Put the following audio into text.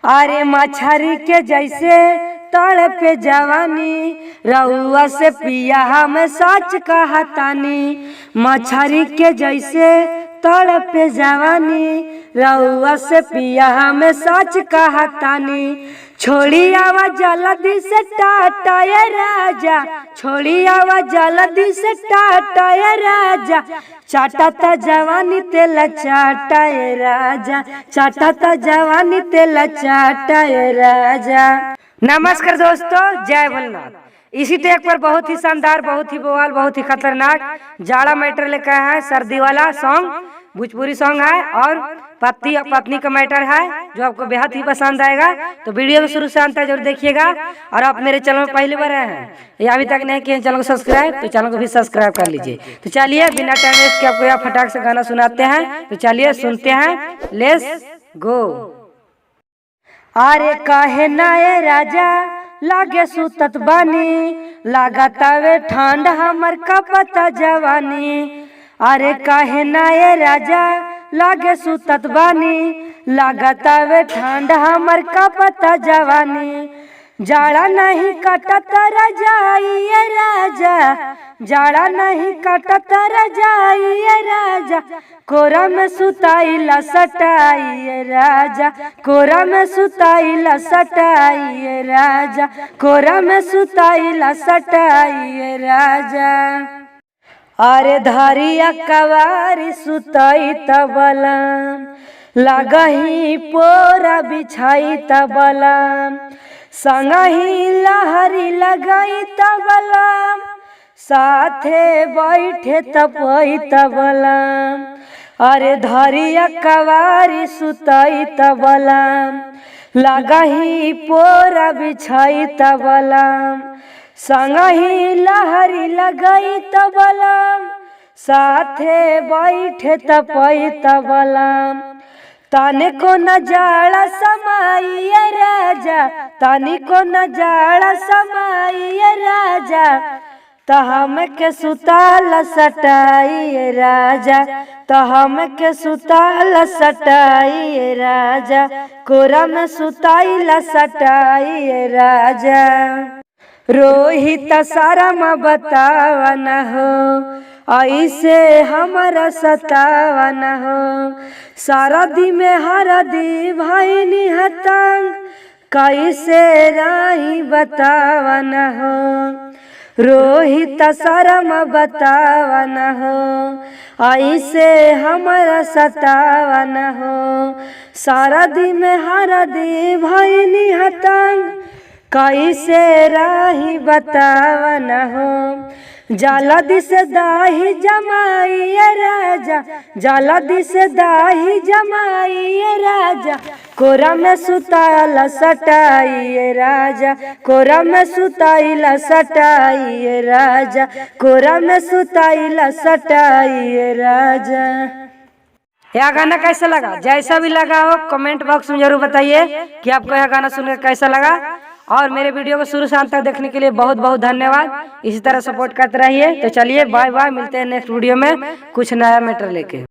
अरे मछरी के जैसे तड़ पे जवानी, रउआ से पिया हम सच कहतानी। मछरी के जैसे तड़ पे जवानी, रउआ से पिया हम सच कहतानी। छोड़ी आवा जल्दी से टाटा ये राजा, छोड़ी आवा जल्दी से टाटा ये राजा। चाटा जवानी तेला चाटा ये राजा, चाटा जवानी तेला चाटा ये राजा। नमस्कार दोस्तों, जय भोलेनाथ। इसी ट्रैक पर बहुत ही शानदार, बहुत ही बवाल, बहुत ही खतरनाक जाड़ा मैटर लेकर आए हैं। सर्दी वाला सॉन्ग भोजपुरी सॉन्ग है और पति और पत्नी का मैटर है जो आपको बेहद ही पसंद आएगा। तो वीडियो को शुरू से अंत तक जरूर देखिएगा। और आप मेरे चैनल में पहली बार आए हैं या अभी तक नहीं किए चैनल को सब्सक्राइब, तो चैनल को भी सब्सक्राइब कर लीजिए। तो चलिए बिना टाइम वेस्ट के आपको यहाँ फटाक से गाना सुनाते हैं। तो चलिए सुनते हैं, लेट्स गो। अरे काहे ना ए राजा लागे सुतत बानी, लागतावे ठंड हमर कपता जवानी। अरे काहे ना ए राजा लागे सुतत बानी, लागतावे ठंड हमर कपता जवानी। जाड़ा नहीं कटत रजाई राजा, जाड़ा नहीं कटत रजाई राजा। कोरा में सुताईला सटाई राजा, कोरा में सुताईला सटाई राजा, कोरा में सुताईला सटाई राजा। अरे धरिया कवारी सुताई तबलम, लगही पोरा बिछाई तबलम। संगही लहरी लगाई तबलम, साथे बैठे तपई तबलम। अरे धरिया कवारी सुताई तबलम, लगही पोरा बिछाई तबलम। संगही लहरी लगाई तबलम, साथे बैठे तपई तबलम। ताने को न जाड़ा समाई राजा, तानी को न जाड़ा समाई राजा। तहम के सुताल सटाई राजा, तहम के सुताल सटाई राजा। कोरा में सुताईला सटाई राजा। रोहित सारा में बतावा न हो, ऐसे हमारा सतावा न हो। सारा दी में हरा दी भाई निहतंग, कैसे राही बतावा न हो। रोहित सारा में बतावा न हो, ऐसे हमारा सतावा न हो। सारा दी में हरा दी भाई निहतंग, कैसे राही बतावा न हो। जाला दिस दाही जमाई राजा, जाला दिस दाही जमाई राजा। कोरा में सुताईला सटाई राजा, कोरा में सुताईला सटाई राजा, कोरा में सुताईला सटाई राजा। यह गाना कैसा लगा? जैसा भी लगा हो कमेंट बॉक्स में जरूर बताइए कि आपको यह गाना सुनकर कैसा लगा। और मेरे वीडियो को शुरू से अंत तक देखने के लिए बहुत बहुत धन्यवाद। इसी तरह सपोर्ट करते रहिए। तो चलिए बाय बाय, मिलते हैं नेक्स्ट वीडियो में कुछ नया मैटर लेके।